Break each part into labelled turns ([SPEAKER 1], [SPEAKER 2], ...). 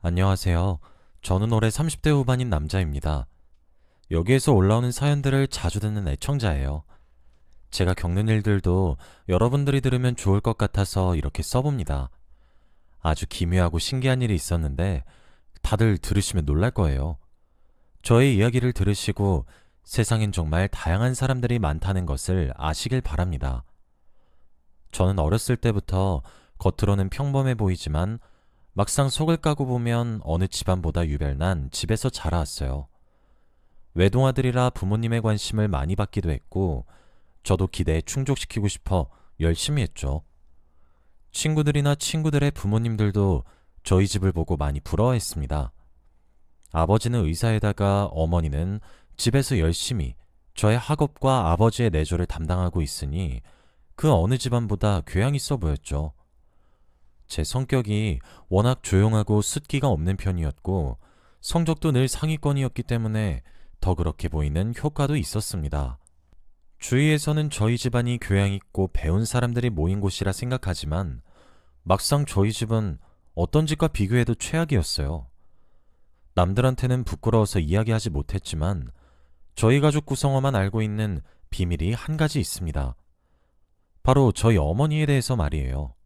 [SPEAKER 1] 안녕하세요. 저는 올해 30대 후반인 남자입니다. 여기에서 올라오는 사연들을 자주 듣는 애청자예요. 제가 겪는 일들도 여러분들이 들으면 좋을 것 같아서 이렇게 써봅니다. 아주 기묘하고 신기한 일이 있었는데 다들 들으시면 놀랄 거예요. 저의 이야기를 들으시고 세상엔 정말 다양한 사람들이 많다는 것을 아시길 바랍니다. 저는 어렸을 때부터 겉으로는 평범해 보이지만 막상 속을 까고 보면 어느 집안보다 유별난 집에서 자라왔어요. 외동아들이라 부모님의 관심을 많이 받기도 했고, 저도 기대에 충족시키고 싶어 열심히 했죠. 친구들이나 친구들의 부모님들도 저희 집을 보고 많이 부러워했습니다. 아버지는 의사에다가 어머니는 집에서 열심히 저의 학업과 아버지의 내조를 담당하고 있으니 그 어느 집안보다 교양 있어 보였죠. 제 성격이 워낙 조용하고 숫기가 없는 편이었고 성적도 늘 상위권이었기 때문에 더 그렇게 보이는 효과도 있었습니다. 주위에서는 저희 집안이 교양 있고 배운 사람들이 모인 곳이라 생각하지만 막상 저희 집은 어떤 집과 비교해도 최악이었어요. 남들한테는 부끄러워서 이야기하지 못했지만 저희 가족 구성원만 알고 있는 비밀이 한 가지 있습니다. 바로 저희 어머니에 대해서 말이에요.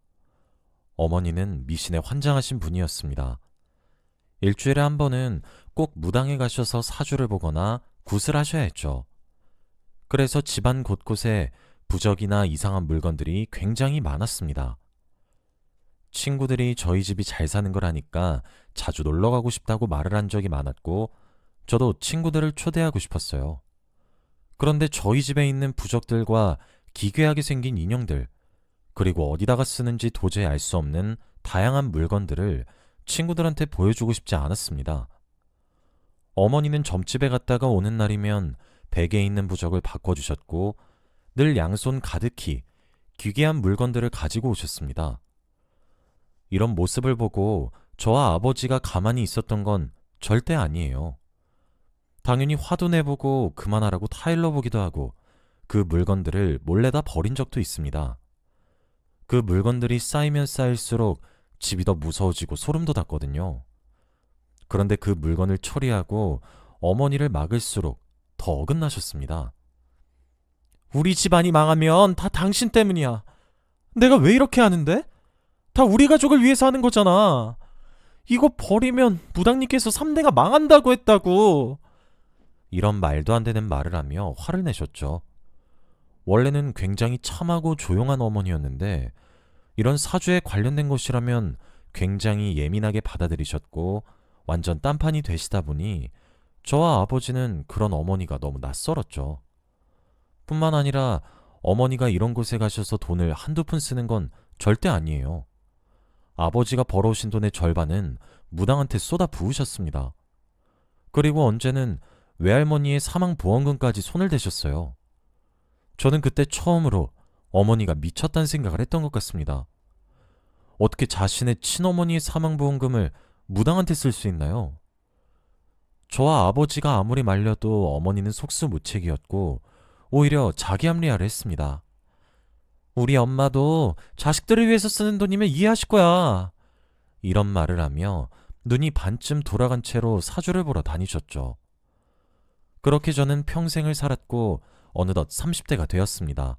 [SPEAKER 1] 어머니는 미신에 환장하신 분이었습니다. 일주일에 한 번은 꼭 무당에 가셔서 사주를 보거나 굿을 하셔야 했죠. 그래서 집안 곳곳에 부적이나 이상한 물건들이 굉장히 많았습니다. 친구들이 저희 집이 잘 사는 걸 아니까 자주 놀러 가고 싶다고 말을 한 적이 많았고, 저도 친구들을 초대하고 싶었어요. 그런데 저희 집에 있는 부적들과 기괴하게 생긴 인형들, 그리고 어디다가 쓰는지 도저히 알 수 없는 다양한 물건들을 친구들한테 보여주고 싶지 않았습니다. 어머니는 점집에 갔다가 오는 날이면 베개에 있는 부적을 바꿔주셨고 늘 양손 가득히 기괴한 물건들을 가지고 오셨습니다. 이런 모습을 보고 저와 아버지가 가만히 있었던 건 절대 아니에요. 당연히 화도 내보고 그만하라고 타일러 보기도 하고 그 물건들을 몰래 다 버린 적도 있습니다. 그 물건들이 쌓이면 쌓일수록 집이 더 무서워지고 소름 돋았거든요. 그런데 그 물건을 처리하고 어머니를 막을수록 더 어긋나셨습니다. 우리 집안이 망하면 다 당신 때문이야. 내가 왜 이렇게 하는데? 다 우리 가족을 위해서 하는 거잖아. 이거 버리면 무당님께서 3대가 망한다고 했다고. 이런 말도 안 되는 말을 하며 화를 내셨죠. 원래는 굉장히 참하고 조용한 어머니였는데 이런 사주에 관련된 것이라면 굉장히 예민하게 받아들이셨고 완전 딴판이 되시다 보니 저와 아버지는 그런 어머니가 너무 낯설었죠. 뿐만 아니라 어머니가 이런 곳에 가셔서 돈을 한두 푼 쓰는 건 절대 아니에요. 아버지가 벌어오신 돈의 절반은 무당한테 쏟아 부으셨습니다. 그리고 언제는 외할머니의 사망보험금까지 손을 대셨어요. 저는 그때 처음으로 어머니가 미쳤다는 생각을 했던 것 같습니다. 어떻게 자신의 친어머니의 사망보험금을 무당한테 쓸 수 있나요? 저와 아버지가 아무리 말려도 어머니는 속수무책이었고 오히려 자기 합리화를 했습니다. 우리 엄마도 자식들을 위해서 쓰는 돈이면 이해하실 거야. 이런 말을 하며 눈이 반쯤 돌아간 채로 사주를 보러 다니셨죠. 그렇게 저는 평생을 살았고 어느덧 30대가 되었습니다.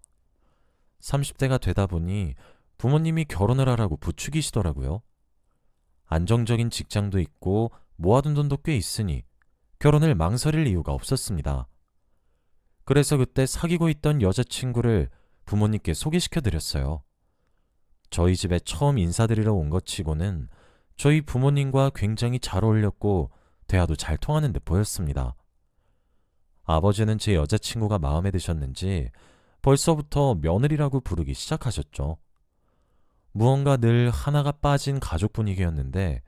[SPEAKER 1] 30대가 되다 보니 부모님이 결혼을 하라고 부추기시더라고요. 안정적인 직장도 있고 모아둔 돈도 꽤 있으니 결혼을 망설일 이유가 없었습니다. 그래서 그때 사귀고 있던 여자친구를 부모님께 소개시켜드렸어요. 저희 집에 처음 인사드리러 온 것 치고는 저희 부모님과 굉장히 잘 어울렸고 대화도 잘 통하는 듯 보였습니다. 아버지는 제 여자친구가 마음에 드셨는지 벌써부터 며느리라고 부르기 시작하셨죠. 무언가 늘 하나가 빠진 가족 분위기였는데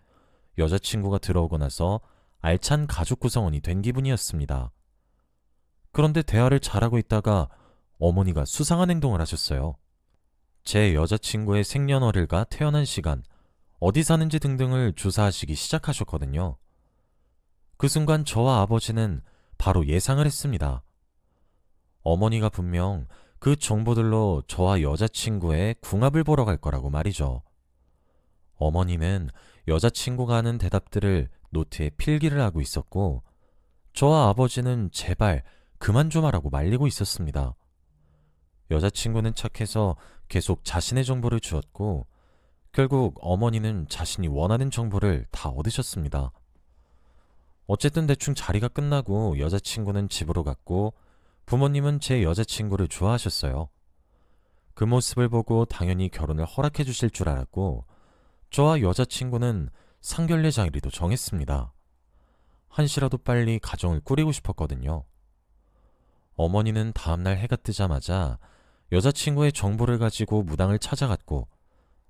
[SPEAKER 1] 여자친구가 들어오고 나서 알찬 가족 구성원이 된 기분이었습니다. 그런데 대화를 잘하고 있다가 어머니가 수상한 행동을 하셨어요. 제 여자친구의 생년월일과 태어난 시간, 어디 사는지 등등을 조사하시기 시작하셨거든요. 그 순간 저와 아버지는 바로 예상을 했습니다. 어머니가 분명 그 정보들로 저와 여자친구의 궁합을 보러 갈 거라고 말이죠. 어머니는 여자친구가 하는 대답들을 노트에 필기를 하고 있었고, 저와 아버지는 제발 그만 좀 하라고 말리고 있었습니다. 여자친구는 착해서 계속 자신의 정보를 주었고, 결국 어머니는 자신이 원하는 정보를 다 얻으셨습니다. 어쨌든 대충 자리가 끝나고 여자친구는 집으로 갔고, 부모님은 제 여자친구를 좋아하셨어요. 그 모습을 보고 당연히 결혼을 허락해 주실 줄 알았고, 저와 여자친구는 상견례 장일도 정했습니다. 한시라도 빨리 가정을 꾸리고 싶었거든요. 어머니는 다음날 해가 뜨자마자 여자친구의 정보를 가지고 무당을 찾아갔고,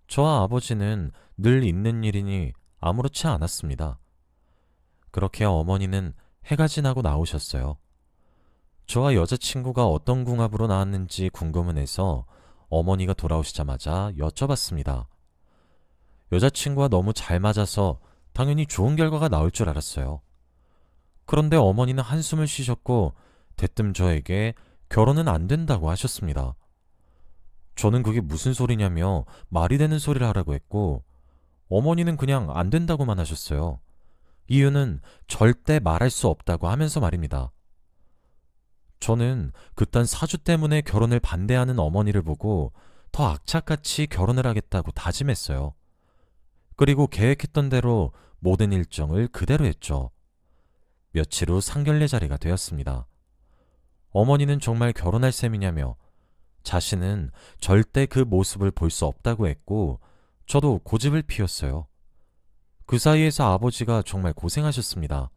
[SPEAKER 1] 저와 아버지는 늘 있는 일이니 아무렇지 않았습니다. 그렇게 어머니는 해가 지나고 나오셨어요. 저와 여자친구가 어떤 궁합으로 나왔는지 궁금은 해서 어머니가 돌아오시자마자 여쭤봤습니다. 여자친구와 너무 잘 맞아서 당연히 좋은 결과가 나올 줄 알았어요. 그런데 어머니는 한숨을 쉬셨고 대뜸 저에게 결혼은 안 된다고 하셨습니다. 저는 그게 무슨 소리냐며 말이 되는 소리를 하라고 했고, 어머니는 그냥 안 된다고만 하셨어요. 이유는 절대 말할 수 없다고 하면서 말입니다. 저는 그딴 사주 때문에 결혼을 반대하는 어머니를 보고 더 악착같이 결혼을 하겠다고 다짐했어요. 그리고 계획했던 대로 모든 일정을 그대로 했죠. 며칠 후 상견례 자리가 되었습니다. 어머니는 정말 결혼할 셈이냐며 자신은 절대 그 모습을 볼 수 없다고 했고, 저도 고집을 피웠어요. 그 사이에서 아버지가 정말 고생하셨습니다.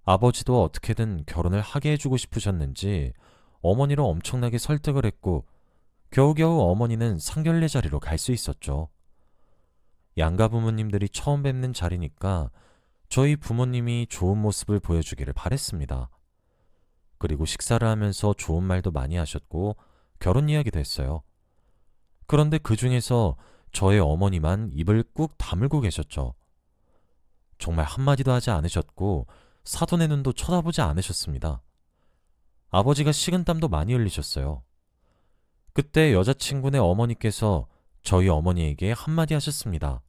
[SPEAKER 1] 아버지도 어떻게든 결혼을 하게 해주고 싶으셨는지 어머니를 엄청나게 설득을 했고, 겨우겨우 어머니는 상견례 자리로 갈 수 있었죠. 양가 부모님들이 처음 뵙는 자리니까 저희 부모님이 좋은 모습을 보여주기를 바랬습니다. 그리고 식사를 하면서 좋은 말도 많이 하셨고 결혼 이야기도 했어요. 그런데 그 중에서 저의 어머니만 입을 꾹 다물고 계셨죠. 정말 한마디도 하지 않으셨고 사돈의 눈도 쳐다보지 않으셨습니다. 아버지가 식은땀도 많이 흘리셨어요. 그때 여자친구네 어머니께서 저희 어머니에게 한마디 하셨습니다.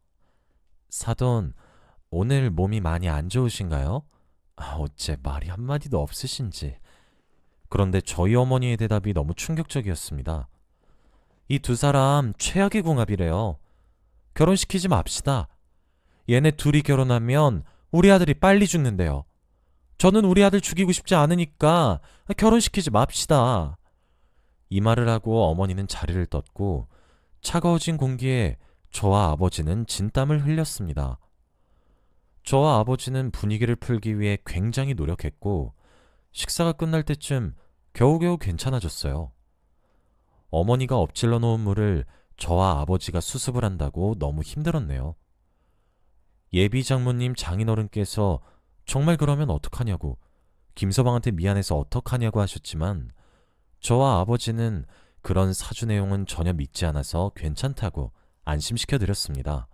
[SPEAKER 1] 사돈, 오늘 몸이 많이 안 좋으신가요? 어째 말이 한마디도 없으신지. 그런데 저희 어머니의 대답이 너무 충격적이었습니다. 이 두 사람 최악의 궁합이래요. 결혼시키지 맙시다. 얘네 둘이 결혼하면 우리 아들이 빨리 죽는데요. 저는 우리 아들 죽이고 싶지 않으니까 결혼시키지 맙시다. 이 말을 하고 어머니는 자리를 떴고 차가워진 공기에 저와 아버지는 진땀을 흘렸습니다. 저와 아버지는 분위기를 풀기 위해 굉장히 노력했고 식사가 끝날 때쯤 겨우겨우 괜찮아졌어요. 어머니가 엎질러 놓은 물을 저와 아버지가 수습을 한다고 너무 힘들었네요. 예비 장모님 장인어른께서 정말 그러면 어떡하냐고, 김서방한테 미안해서 어떡하냐고 하셨지만 저와 아버지는 그런 사주 내용은 전혀 믿지 않아서 괜찮다고 안심시켜 드렸습니다.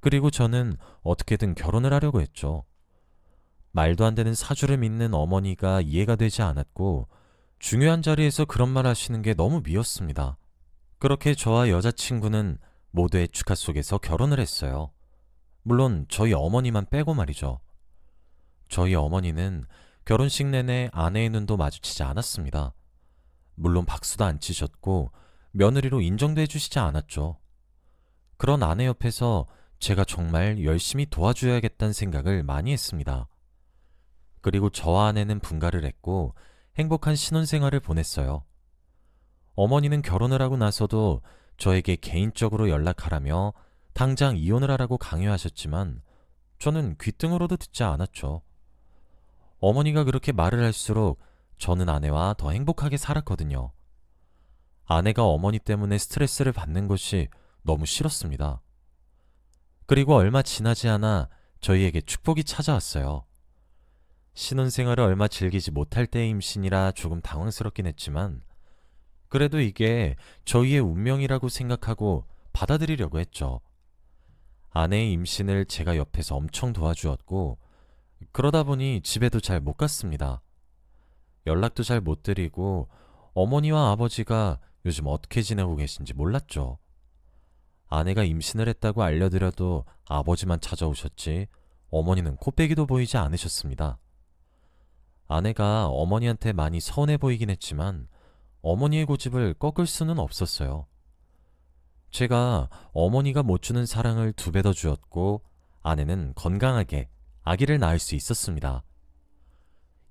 [SPEAKER 1] 그리고 저는 어떻게든 결혼을 하려고 했죠. 말도 안 되는 사주를 믿는 어머니가 이해가 되지 않았고 중요한 자리에서 그런 말 하시는 게 너무 미웠습니다. 그렇게 저와 여자친구는 모두의 축하 속에서 결혼을 했어요. 물론 저희 어머니만 빼고 말이죠. 저희 어머니는 결혼식 내내 아내의 눈도 마주치지 않았습니다. 물론 박수도 안 치셨고 며느리로 인정도 해주시지 않았죠. 그런 아내 옆에서 제가 정말 열심히 도와줘야겠다는 생각을 많이 했습니다. 그리고 저와 아내는 분가를 했고 행복한 신혼생활을 보냈어요. 어머니는 결혼을 하고 나서도 저에게 개인적으로 연락하라며 당장 이혼을 하라고 강요하셨지만 저는 귓등으로도 듣지 않았죠. 어머니가 그렇게 말을 할수록 저는 아내와 더 행복하게 살았거든요. 아내가 어머니 때문에 스트레스를 받는 것이 너무 싫었습니다. 그리고 얼마 지나지 않아 저희에게 축복이 찾아왔어요. 신혼생활을 얼마 즐기지 못할 때의 임신이라 조금 당황스럽긴 했지만 그래도 이게 저희의 운명이라고 생각하고 받아들이려고 했죠. 아내의 임신을 제가 옆에서 엄청 도와주었고 그러다 보니 집에도 잘 못 갔습니다. 연락도 잘 못 드리고 어머니와 아버지가 요즘 어떻게 지내고 계신지 몰랐죠. 아내가 임신을 했다고 알려드려도 아버지만 찾아오셨지 어머니는 코빼기도 보이지 않으셨습니다. 아내가 어머니한테 많이 서운해 보이긴 했지만 어머니의 고집을 꺾을 수는 없었어요. 제가 어머니가 못 주는 사랑을 2배 더 주었고 아내는 건강하게 아기를 낳을 수 있었습니다.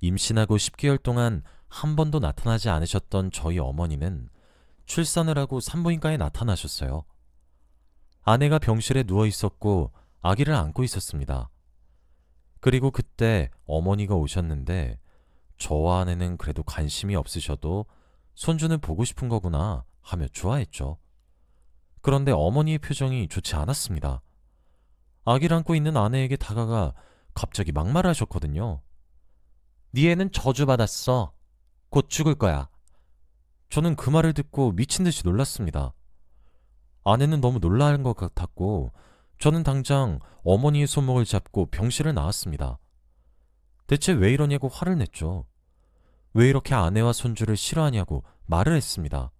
[SPEAKER 1] 임신하고 10개월 동안 한 번도 나타나지 않으셨던 저희 어머니는 출산을 하고 산부인과에 나타나셨어요. 아내가 병실에 누워 있었고 아기를 안고 있었습니다. 그리고 그때 어머니가 오셨는데 저와 아내는 그래도 관심이 없으셔도 손주는 보고 싶은 거구나 하며 좋아했죠. 그런데 어머니의 표정이 좋지 않았습니다. 아기를 안고 있는 아내에게 다가가 갑자기 막말하셨거든요. 네 애는 저주받았어. 곧 죽을 거야. 저는 그 말을 듣고 미친 듯이 놀랐습니다. 아내는 너무 놀라는 것 같았고 저는 당장 어머니의 손목을 잡고 병실을 나왔습니다. 대체 왜 이러냐고 화를 냈죠. 왜 이렇게 아내와 손주를 싫어하냐고 말을 했습니다.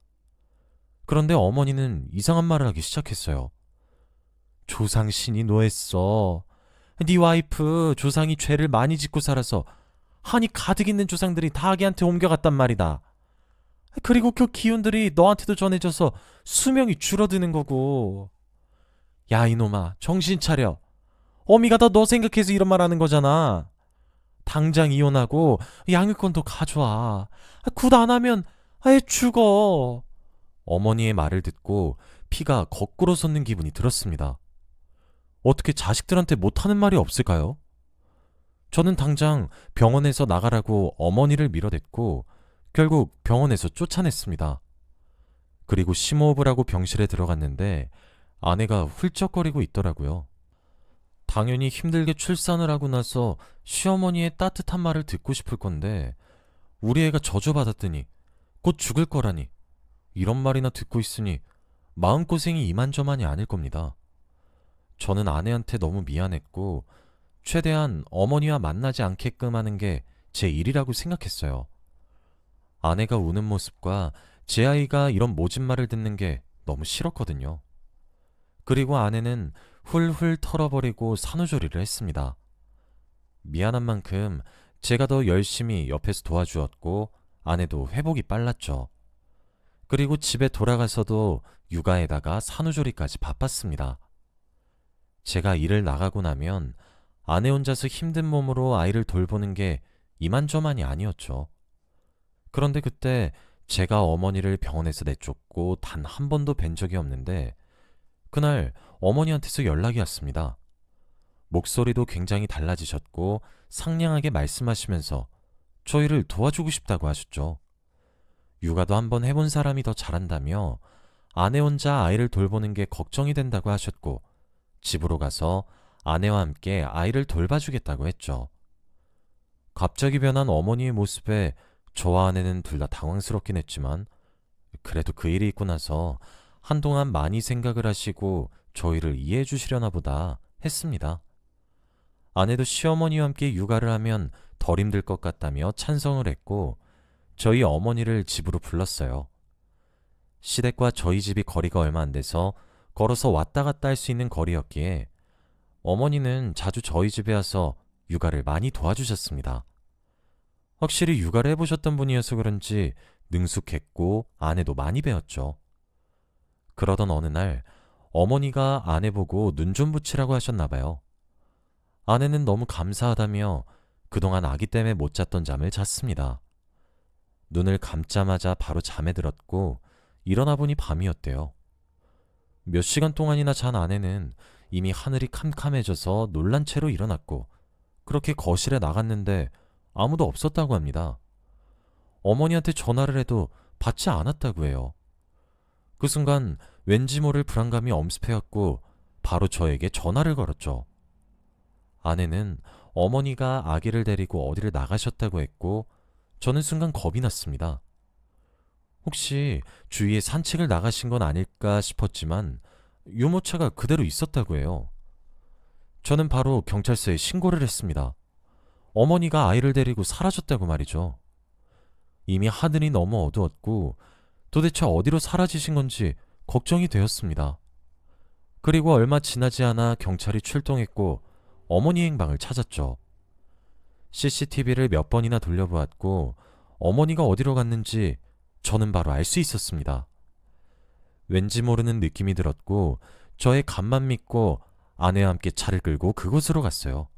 [SPEAKER 1] 그런데 어머니는 이상한 말을 하기 시작했어요. 조상신이 노했어. 네 와이프 조상이 죄를 많이 짓고 살아서 한이 가득 있는 조상들이 다 아기한테 옮겨갔단 말이다. 그리고 그 기운들이 너한테도 전해져서 수명이 줄어드는 거고. 야 이놈아 정신 차려. 어미가 다 너 생각해서 이런 말 하는 거잖아. 당장 이혼하고 양육권도 가져와. 굿 안 하면 아예 죽어. 어머니의 말을 듣고 피가 거꾸로 솟는 기분이 들었습니다. 어떻게 자식들한테 못하는 말이 없을까요? 저는 당장 병원에서 나가라고 어머니를 밀어댔고 결국 병원에서 쫓아냈습니다. 그리고 심호흡을 하고 병실에 들어갔는데 아내가 훌쩍거리고 있더라고요. 당연히 힘들게 출산을 하고 나서 시어머니의 따뜻한 말을 듣고 싶을 건데 우리 애가 저주받았더니 곧 죽을 거라니 이런 말이나 듣고 있으니 마음고생이 이만저만이 아닐 겁니다. 저는 아내한테 너무 미안했고 최대한 어머니와 만나지 않게끔 하는 게 제 일이라고 생각했어요. 아내가 우는 모습과 제 아이가 이런 모진 말을 듣는 게 너무 싫었거든요. 그리고 아내는 훌훌 털어버리고 산후조리를 했습니다. 미안한 만큼 제가 더 열심히 옆에서 도와주었고 아내도 회복이 빨랐죠. 그리고 집에 돌아가서도 육아에다가 산후조리까지 바빴습니다. 제가 일을 나가고 나면 아내 혼자서 힘든 몸으로 아이를 돌보는 게 이만저만이 아니었죠. 그런데 그때 제가 어머니를 병원에서 내쫓고 단 한 번도 뵌 적이 없는데 그날 어머니한테서 연락이 왔습니다. 목소리도 굉장히 달라지셨고 상냥하게 말씀하시면서 저희를 도와주고 싶다고 하셨죠. 육아도 한번 해본 사람이 더 잘한다며 아내 혼자 아이를 돌보는 게 걱정이 된다고 하셨고 집으로 가서 아내와 함께 아이를 돌봐주겠다고 했죠. 갑자기 변한 어머니의 모습에 저와 아내는 둘 다 당황스럽긴 했지만 그래도 그 일이 있고 나서 한동안 많이 생각을 하시고 저희를 이해해 주시려나 보다 했습니다. 아내도 시어머니와 함께 육아를 하면 덜 힘들 것 같다며 찬성을 했고 저희 어머니를 집으로 불렀어요. 시댁과 저희 집이 거리가 얼마 안 돼서 걸어서 왔다 갔다 할 수 있는 거리였기에 어머니는 자주 저희 집에 와서 육아를 많이 도와주셨습니다. 확실히 육아를 해보셨던 분이어서 그런지 능숙했고 아내도 많이 배웠죠. 그러던 어느 날 어머니가 아내 보고 눈 좀 붙이라고 하셨나 봐요. 아내는 너무 감사하다며 그동안 아기 때문에 못 잤던 잠을 잤습니다. 눈을 감자마자 바로 잠에 들었고 일어나 보니 밤이었대요. 몇 시간 동안이나 잔 아내는 이미 하늘이 캄캄해져서 놀란 채로 일어났고 그렇게 거실에 나갔는데 아무도 없었다고 합니다. 어머니한테 전화를 해도 받지 않았다고 해요. 그 순간 왠지 모를 불안감이 엄습해왔고 바로 저에게 전화를 걸었죠. 아내는 어머니가 아기를 데리고 어디를 나가셨다고 했고 저는 순간 겁이 났습니다. 혹시 주위에 산책을 나가신 건 아닐까 싶었지만 유모차가 그대로 있었다고 해요. 저는 바로 경찰서에 신고를 했습니다. 어머니가 아이를 데리고 사라졌다고 말이죠. 이미 하늘이 너무 어두웠고 도대체 어디로 사라지신 건지 걱정이 되었습니다. 그리고 얼마 지나지 않아 경찰이 출동했고 어머니 행방을 찾았죠. CCTV를 몇 번이나 돌려보았고 어머니가 어디로 갔는지 저는 바로 알 수 있었습니다. 왠지 모르는 느낌이 들었고 저의 간만 믿고 아내와 함께 차를 끌고 그곳으로 갔어요.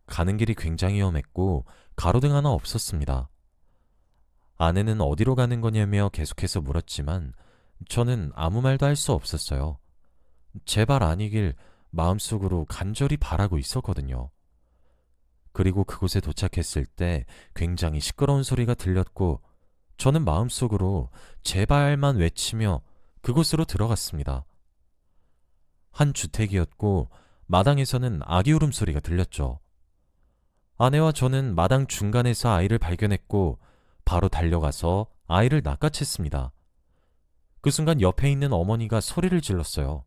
[SPEAKER 1] 가는 길이 굉장히 험했고 가로등 하나 없었습니다. 아내는 어디로 가는 거냐며 계속해서 물었지만 저는 아무 말도 할 수 없었어요. 제발 아니길 마음속으로 간절히 바라고 있었거든요. 그리고 그곳에 도착했을 때 굉장히 시끄러운 소리가 들렸고 저는 마음속으로 제발만 외치며 그곳으로 들어갔습니다. 한 주택이었고 마당에서는 아기 울음소리가 들렸죠. 아내와 저는 마당 중간에서 아이를 발견했고 바로 달려가서 아이를 낚아챘습니다. 그 순간 옆에 있는 어머니가 소리를 질렀어요.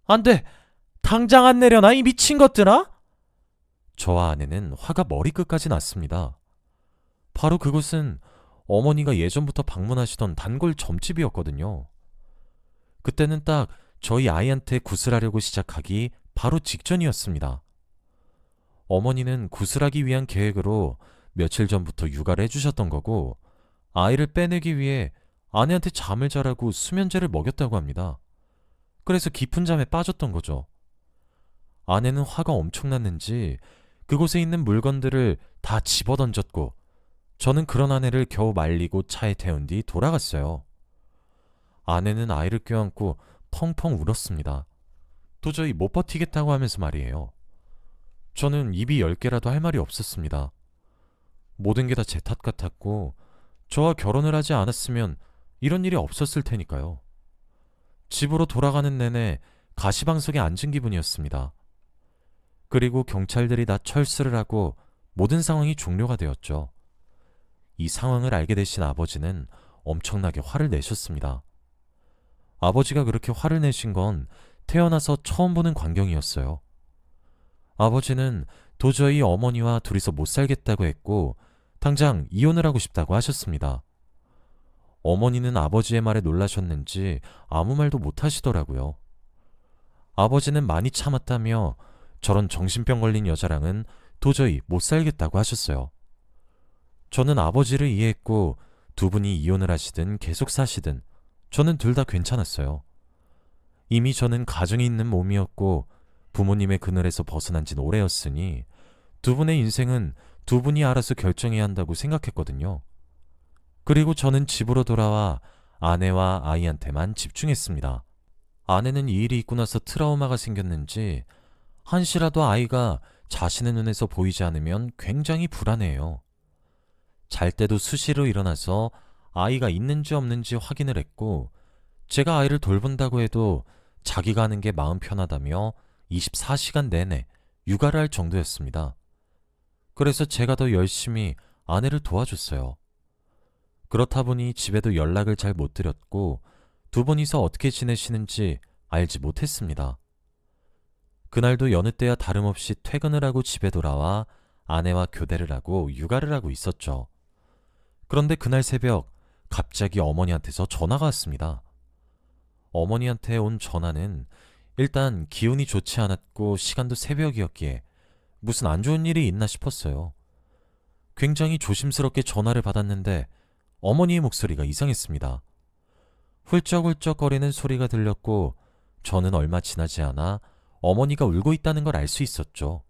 [SPEAKER 1] 안 돼! 당장 안 내려놔, 이 미친 것들아! 저와 아내는 화가 머리끝까지 났습니다. 바로 그곳은 어머니가 예전부터 방문하시던 단골 점집이었거든요. 그때는 딱 저희 아이한테 구슬하려고 시작하기 바로 직전이었습니다. 어머니는 구슬하기 위한 계획으로 며칠 전부터 육아를 해주셨던 거고 아이를 빼내기 위해 아내한테 잠을 자라고 수면제를 먹였다고 합니다. 그래서 깊은 잠에 빠졌던 거죠. 아내는 화가 엄청났는지 그곳에 있는 물건들을 다 집어던졌고 저는 그런 아내를 겨우 말리고 차에 태운 뒤 돌아갔어요. 아내는 아이를 껴안고 펑펑 울었습니다. 도저히 못 버티겠다고 하면서 말이에요. 저는 입이 10개라도 할 말이 없었습니다. 모든 게 다 제 탓 같았고 저와 결혼을 하지 않았으면 이런 일이 없었을 테니까요. 집으로 돌아가는 내내 가시방석에 앉은 기분이었습니다. 그리고 경찰들이 다 철수를 하고 모든 상황이 종료가 되었죠. 이 상황을 알게 되신 아버지는 엄청나게 화를 내셨습니다. 아버지가 그렇게 화를 내신 건 태어나서 처음 보는 광경이었어요. 아버지는 도저히 어머니와 둘이서 못 살겠다고 했고 당장 이혼을 하고 싶다고 하셨습니다. 어머니는 아버지의 말에 놀라셨는지 아무 말도 못 하시더라고요. 아버지는 많이 참았다며 저런 정신병 걸린 여자랑은 도저히 못 살겠다고 하셨어요. 저는 아버지를 이해했고 두 분이 이혼을 하시든 계속 사시든 저는 둘 다 괜찮았어요. 이미 저는 가정이 있는 몸이었고 부모님의 그늘에서 벗어난 진 오래였으니 두 분의 인생은 두 분이 알아서 결정해야 한다고 생각했거든요. 그리고 저는 집으로 돌아와 아내와 아이한테만 집중했습니다. 아내는 이 일이 있고 나서 트라우마가 생겼는지 한시라도 아이가 자신의 눈에서 보이지 않으면 굉장히 불안해요. 잘 때도 수시로 일어나서 아이가 있는지 없는지 확인을 했고 제가 아이를 돌본다고 해도 자기가 하는 게 마음 편하다며 24시간 내내 육아를 할 정도였습니다. 그래서 제가 더 열심히 아내를 도와줬어요. 그렇다 보니 집에도 연락을 잘 못 드렸고 두 분이서 어떻게 지내시는지 알지 못했습니다. 그날도 여느 때와 다름없이 퇴근을 하고 집에 돌아와 아내와 교대를 하고 육아를 하고 있었죠. 그런데 그날 새벽 갑자기 어머니한테서 전화가 왔습니다. 어머니한테 온 전화는 일단 기운이 좋지 않았고 시간도 새벽이었기에 무슨 안 좋은 일이 있나 싶었어요. 굉장히 조심스럽게 전화를 받았는데 어머니의 목소리가 이상했습니다. 훌쩍훌쩍거리는 소리가 들렸고 저는 얼마 지나지 않아 어머니가 울고 있다는 걸 알 수 있었죠.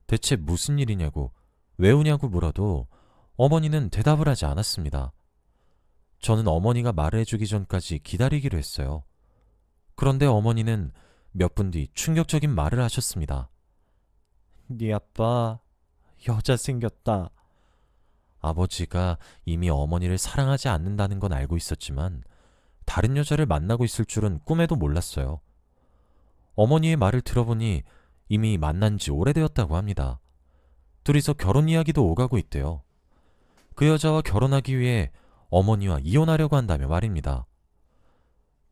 [SPEAKER 1] 대체 무슨 일이냐고, 왜 우냐고 물어도 어머니는 대답을 하지 않았습니다. 저는 어머니가 말을 해주기 전까지 기다리기로 했어요. 그런데 어머니는 몇 분 뒤 충격적인 말을 하셨습니다. 네 아빠 여자 생겼다. 아버지가 이미 어머니를 사랑하지 않는다는 건 알고 있었지만 다른 여자를 만나고 있을 줄은 꿈에도 몰랐어요. 어머니의 말을 들어보니 이미 만난 지 오래되었다고 합니다. 둘이서 결혼 이야기도 오가고 있대요. 그 여자와 결혼하기 위해 어머니와 이혼하려고 한다며 말입니다.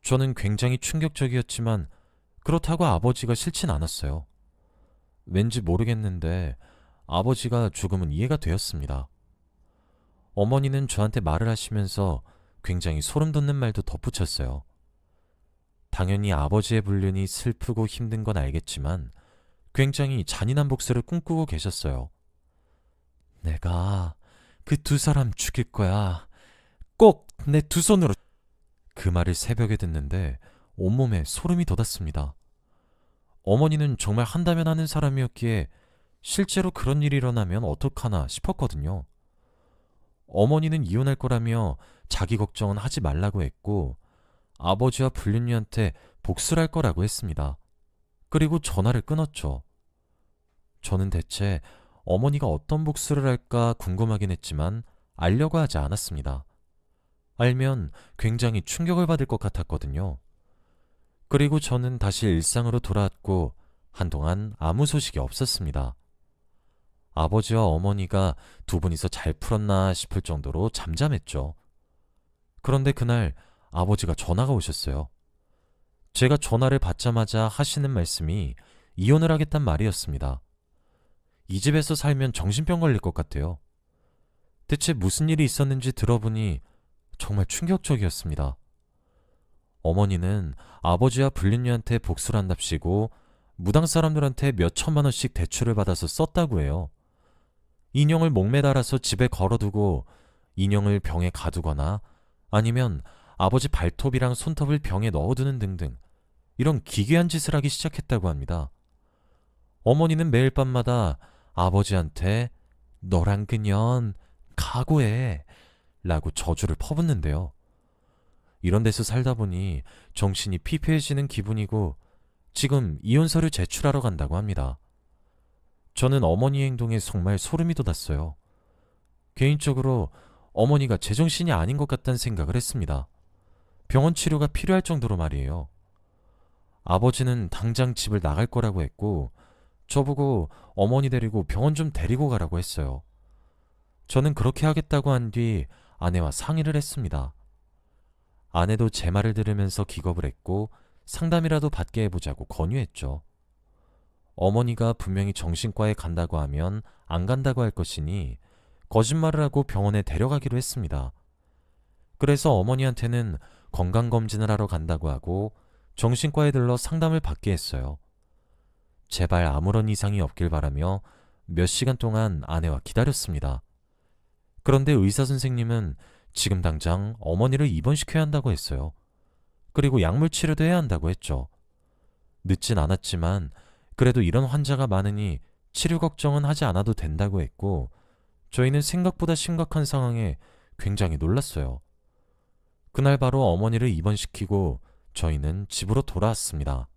[SPEAKER 1] 저는 굉장히 충격적이었지만 그렇다고 아버지가 싫진 않았어요. 왠지 모르겠는데 아버지가 조금은 이해가 되었습니다. 어머니는 저한테 말을 하시면서 굉장히 소름 돋는 말도 덧붙였어요. 당연히 아버지의 불륜이 슬프고 힘든 건 알겠지만 굉장히 잔인한 복수를 꿈꾸고 계셨어요. 내가 그 두 사람 죽일 거야. 꼭 내 두 손으로. 그 말을 새벽에 듣는데 온몸에 소름이 돋았습니다. 어머니는 정말 한다면 하는 사람이었기에 실제로 그런 일이 일어나면 어떡하나 싶었거든요. 어머니는 이혼할 거라며 자기 걱정은 하지 말라고 했고 아버지와 불륜녀한테 복수를 할 거라고 했습니다. 그리고 전화를 끊었죠. 저는 대체 어머니가 어떤 복수를 할까 궁금하긴 했지만 알려고 하지 않았습니다. 알면 굉장히 충격을 받을 것 같았거든요. 그리고 저는 다시 일상으로 돌아왔고 한동안 아무 소식이 없었습니다. 아버지와 어머니가 두 분이서 잘 풀었나 싶을 정도로 잠잠했죠. 그런데 그날 아버지가 전화가 오셨어요. 제가 전화를 받자마자 하시는 말씀이 이혼을 하겠단 말이었습니다. 이 집에서 살면 정신병 걸릴 것 같아요. 대체 무슨 일이 있었는지 들어보니 정말 충격적이었습니다. 어머니는 아버지와 불륜녀한테 복수를 한답시고 무당 사람들한테 몇 천만 원씩 대출을 받아서 썼다고 해요. 인형을 목매달아서 집에 걸어두고 인형을 병에 가두거나 아니면 아버지 발톱이랑 손톱을 병에 넣어두는 등등 이런 기괴한 짓을 하기 시작했다고 합니다. 어머니는 매일 밤마다 아버지한테 너랑 그년 각오해 라고 저주를 퍼붓는데요. 이런 데서 살다 보니 정신이 피폐해지는 기분이고 지금 이혼서를 제출하러 간다고 합니다. 저는 어머니의 행동에 정말 소름이 돋았어요. 개인적으로 어머니가 제정신이 아닌 것 같다는 생각을 했습니다. 병원 치료가 필요할 정도로 말이에요. 아버지는 당장 집을 나갈 거라고 했고 저보고 어머니 데리고 병원 좀 데리고 가라고 했어요. 저는 그렇게 하겠다고 한 뒤 아내와 상의를 했습니다. 아내도 제 말을 들으면서 기겁을 했고 상담이라도 받게 해보자고 권유했죠. 어머니가 분명히 정신과에 간다고 하면 안 간다고 할 것이니 거짓말을 하고 병원에 데려가기로 했습니다. 그래서 어머니한테는 건강검진을 하러 간다고 하고 정신과에 들러 상담을 받게 했어요. 제발 아무런 이상이 없길 바라며 몇 시간 동안 아내와 기다렸습니다. 그런데 의사 선생님은 지금 당장 어머니를 입원시켜야 한다고 했어요. 그리고 약물 치료도 해야 한다고 했죠. 늦진 않았지만 그래도 이런 환자가 많으니 치료 걱정은 하지 않아도 된다고 했고 저희는 생각보다 심각한 상황에 굉장히 놀랐어요. 그날 바로 어머니를 입원시키고 저희는 집으로 돌아왔습니다.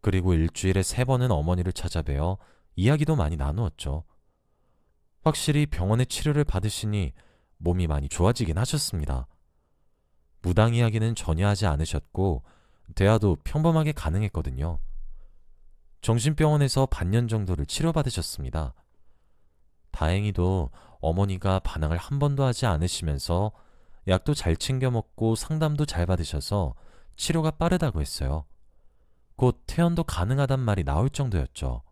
[SPEAKER 1] 그리고 일주일에 3번은 어머니를 찾아뵈어 이야기도 많이 나누었죠. 확실히 병원의 치료를 받으시니 몸이 많이 좋아지긴 하셨습니다. 무당 이야기는 전혀 하지 않으셨고 대화도 평범하게 가능했거든요. 정신병원에서 반년 정도를 치료받으셨습니다. 다행히도 어머니가 반항을 한 번도 하지 않으시면서 약도 잘 챙겨 먹고 상담도 잘 받으셔서 치료가 빠르다고 했어요. 곧 퇴원도 가능하단 말이 나올 정도였죠.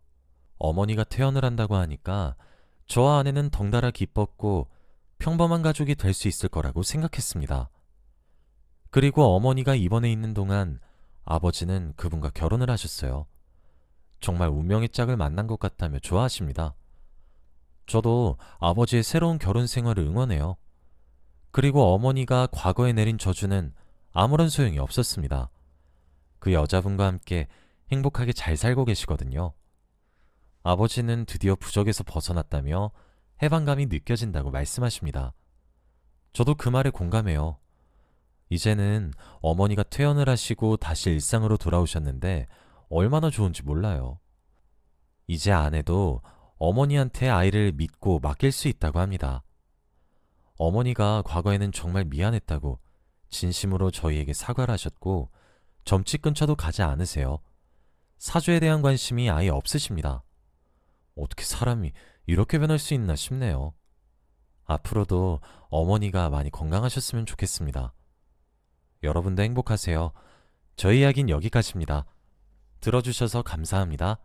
[SPEAKER 1] 어머니가 퇴원을 한다고 하니까 저와 아내는 덩달아 기뻤고 평범한 가족이 될 수 있을 거라고 생각했습니다. 그리고 어머니가 입원해 있는 동안 아버지는 그분과 결혼을 하셨어요. 정말 운명의 짝을 만난 것 같다며 좋아하십니다. 저도 아버지의 새로운 결혼 생활을 응원해요. 그리고 어머니가 과거에 내린 저주는 아무런 소용이 없었습니다. 그 여자분과 함께 행복하게 잘 살고 계시거든요. 아버지는 드디어 부적에서 벗어났다며 해방감이 느껴진다고 말씀하십니다. 저도 그 말에 공감해요. 이제는 어머니가 퇴원을 하시고 다시 일상으로 돌아오셨는데 얼마나 좋은지 몰라요. 이제 아내도 어머니한테 아이를 믿고 맡길 수 있다고 합니다. 어머니가 과거에는 정말 미안했다고 진심으로 저희에게 사과를 하셨고 점집 근처도 가지 않으세요. 사주에 대한 관심이 아예 없으십니다. 어떻게 사람이 이렇게 변할 수 있나 싶네요. 앞으로도 어머니가 많이 건강하셨으면 좋겠습니다. 여러분도 행복하세요. 저희 이야기는 여기까지입니다. 들어주셔서 감사합니다.